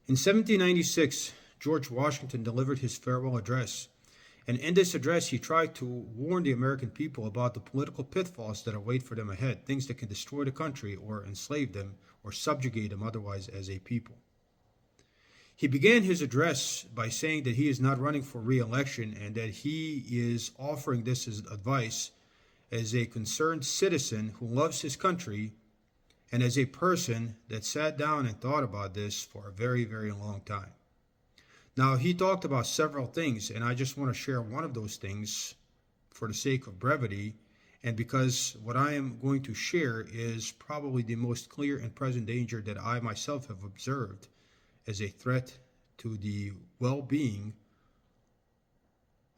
In 1796, George Washington delivered his farewell address, and in this address he tried to warn the American people about the political pitfalls that await for them ahead, things that can destroy the country or enslave them or subjugate them otherwise as a people. He began his address by saying that he is not running for re-election and that he is offering this as advice as a concerned citizen who loves his country and as a person that sat down and thought about this for a very, very long time. Now, he talked about several things, and I just want to share one of those things for the sake of brevity, and because what I am going to share is probably the most clear and present danger that I myself have observed as a threat to the well-being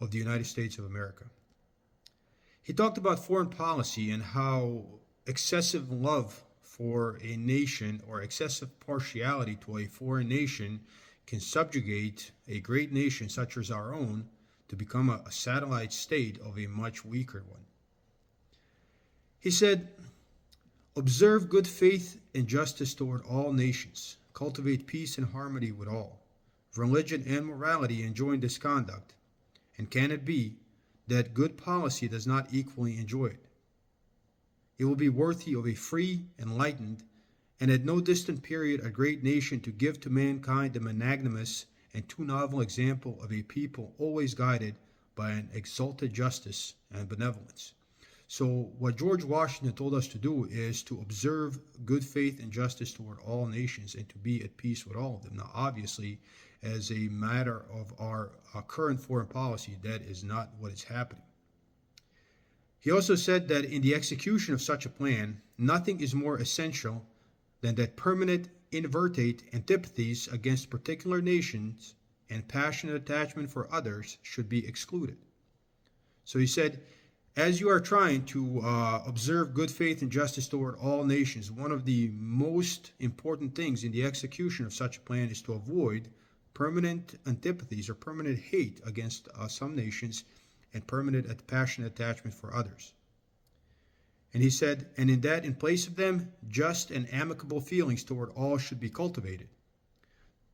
of the United States of America. He talked about foreign policy and how excessive love for a nation or excessive partiality to a foreign nation can subjugate a great nation such as our own to become a satellite state of a much weaker one. He said, observe good faith and justice toward all nations. Cultivate peace and harmony with all. Religion and morality enjoin this conduct. And can it be that good policy does not equally enjoy it? It will be worthy of a free, enlightened, and at no distant period a great nation to give to mankind a magnanimous and too novel example of a people always guided by an exalted justice and benevolence. So what George Washington told us to do is to observe good faith and justice toward all nations and to be at peace with all of them. Now, obviously, as a matter of our current foreign policy, that is not what is happening. He also said that in the execution of such a plan, nothing is more essential than that permanent inverted antipathies against particular nations and passionate attachment for others should be excluded. So he said, as you are trying to observe good faith and justice toward all nations, one of the most important things in the execution of such a plan is to avoid permanent antipathies or permanent hate against some nations and permanent passionate attachment for others. And he said, and in that, in place of them, just and amicable feelings toward all should be cultivated.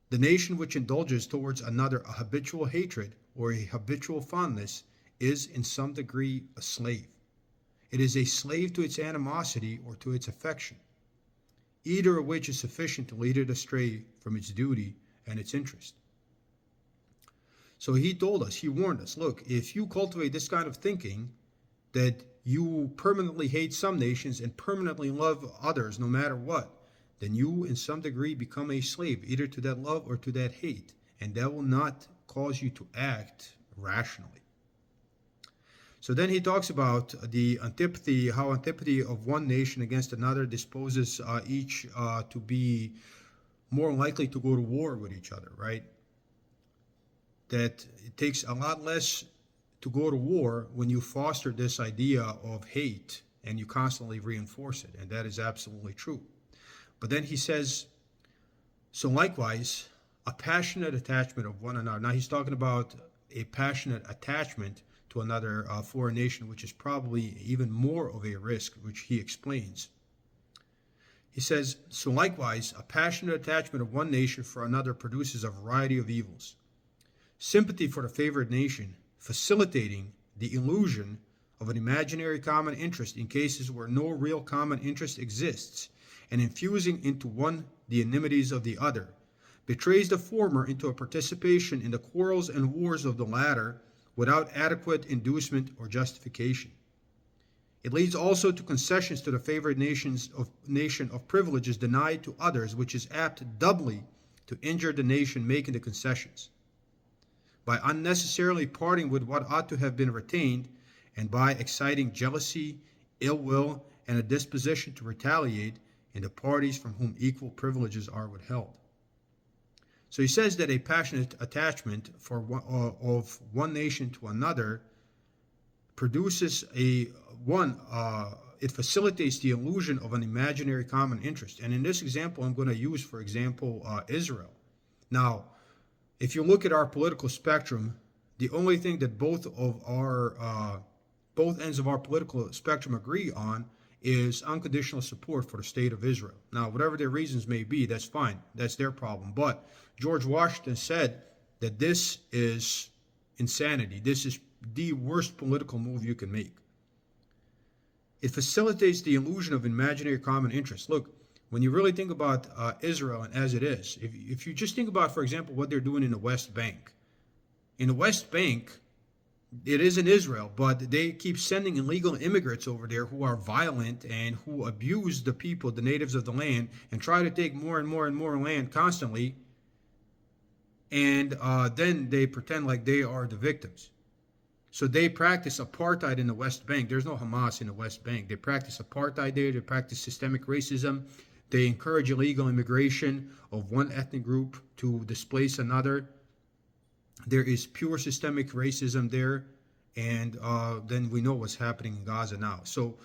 The nation which indulges towards another a habitual hatred or a habitual fondness is in some degree a slave. It is a slave to its animosity or to its affection, either of which is sufficient to lead it astray from its duty and its interest. So he told us, he warned us, look, if you cultivate this kind of thinking, that you permanently hate some nations and permanently love others no matter what, then you in some degree become a slave either to that love or to that hate, and that will not cause you to act rationally. So then he talks about the antipathy, how antipathy of one nation against another disposes each to be more likely to go to war with each other, right? That it takes a lot less to go to war when you foster this idea of hate and you constantly reinforce it, and that is absolutely true. But then he says, so likewise, a passionate attachment of one another. Now he's talking about a passionate attachment to another foreign nation, which is probably even more of a risk, which he explains. He says, so likewise, a passionate attachment of one nation for another produces a variety of evils. Sympathy for the favored nation, facilitating the illusion of an imaginary common interest in cases where no real common interest exists, and infusing into one the enmities of the other, betrays the former into a participation in the quarrels and wars of the latter without adequate inducement or justification. It leads also to concessions to the favored nation of privileges denied to others, which is apt doubly to injure the nation making the concessions, by unnecessarily parting with what ought to have been retained, and by exciting jealousy, ill will, and a disposition to retaliate in the parties from whom equal privileges are withheld. So he says that a passionate attachment of one nation to another produces it facilitates the illusion of an imaginary common interest. And in this example, I'm going to use, for example, Israel. Now, if you look at our political spectrum, the only thing that both ends of our political spectrum agree on is unconditional support for the state of Israel. Now, whatever their reasons may be, that's fine. That's their problem. But George Washington said that this is insanity. This is the worst political move you can make. It facilitates the illusion of imaginary common interest. Look, when you really think about Israel and as it is, if you just think about, for example, what they're doing in the West Bank. In the West Bank, it is in Israel, but they keep sending illegal immigrants over there who are violent and who abuse the people, the natives of the land, and try to take more and more and more land constantly. And then they pretend like they are the victims. So they practice apartheid in the West Bank. There's no Hamas in the West Bank. They practice apartheid there. They practice systemic racism. They encourage illegal immigration of one ethnic group to displace another. There is pure systemic racism there. And then we know what's happening in Gaza now. So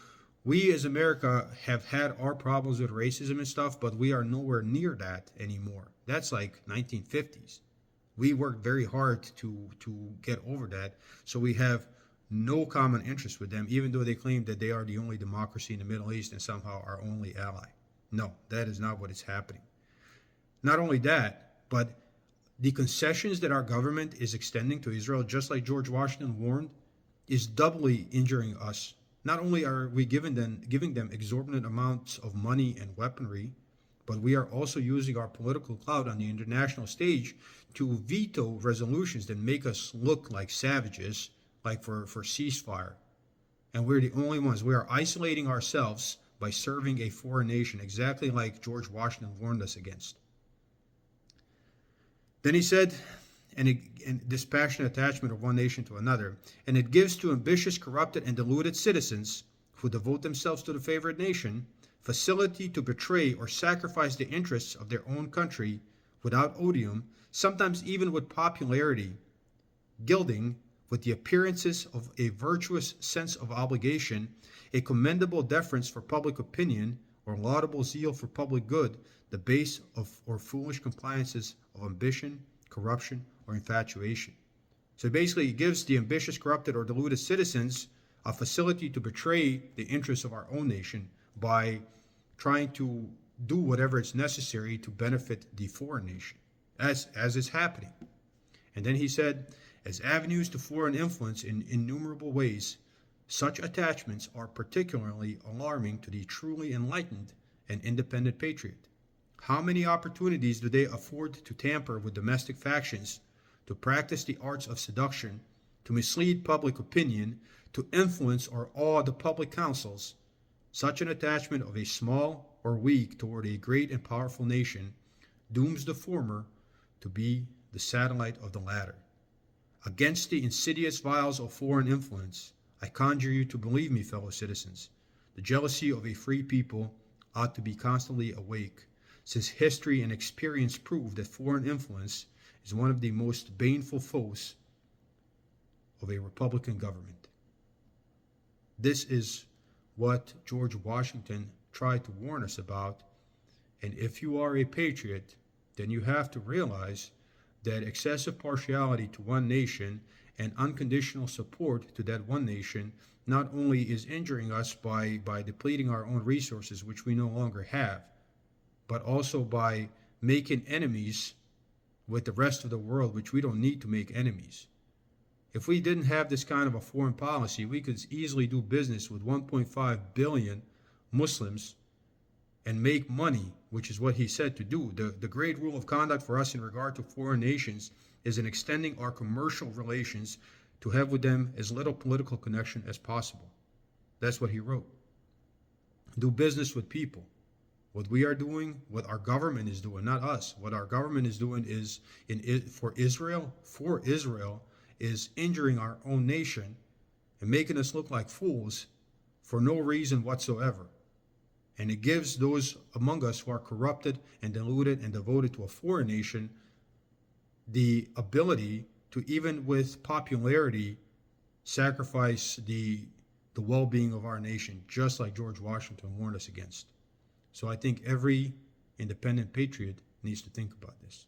we as America have had our problems with racism and stuff, but we are nowhere near that anymore. That's like 1950s. We worked very hard to get over that. So we have no common interest with them, even though they claim that they are the only democracy in the Middle East and somehow our only ally. No, that is not what is happening. Not only that, but the concessions that our government is extending to Israel, just like George Washington warned, is doubly injuring us. Not only are we giving them exorbitant amounts of money and weaponry, but we are also using our political clout on the international stage to veto resolutions that make us look like savages, like for ceasefire. And we're the only ones. We are isolating ourselves by serving a foreign nation, exactly like George Washington warned us against. Then he said, and this passionate attachment of one nation to another, and it gives to ambitious, corrupted, and deluded citizens who devote themselves to the favored nation facility to betray or sacrifice the interests of their own country without odium, sometimes even with popularity, gilding with the appearances of a virtuous sense of obligation, a commendable deference for public opinion, or laudable zeal for public good, the base of or foolish compliances of ambition, corruption, or infatuation. So basically, it gives the ambitious, corrupted, or deluded citizens a facility to betray the interests of our own nation by trying to do whatever is necessary to benefit the foreign nation, as is happening. And then he said, as avenues to foreign influence in innumerable ways, such attachments are particularly alarming to the truly enlightened and independent patriot. How many opportunities do they afford to tamper with domestic factions, to practice the arts of seduction, to mislead public opinion, to influence or awe the public councils? Such an attachment of a small or weak toward a great and powerful nation dooms the former to be the satellite of the latter. Against the insidious vials of foreign influence, I conjure you to believe me, fellow citizens, the jealousy of a free people ought to be constantly awake, since history and experience prove that foreign influence is one of the most baneful foes of a republican government. This is what George Washington tried to warn us about. And if you are a patriot, then you have to realize that excessive partiality to one nation and unconditional support to that one nation not only is injuring us by depleting our own resources, which we no longer have, but also by making enemies with the rest of the world, which we don't need to make enemies. If we didn't have this kind of a foreign policy, we could easily do business with 1.5 billion Muslims and make money, which is what he said to do. The great rule of conduct for us in regard to foreign nations is in extending our commercial relations to have with them as little political connection as possible. That's what he wrote. Do business with people. What we are doing, what our government is doing, not us. What our government is doing is for Israel, is injuring our own nation and making us look like fools for no reason whatsoever. And it gives those among us who are corrupted and deluded and devoted to a foreign nation the ability to, even with popularity, sacrifice the well-being of our nation, just like George Washington warned us against. So I think every independent patriot needs to think about this.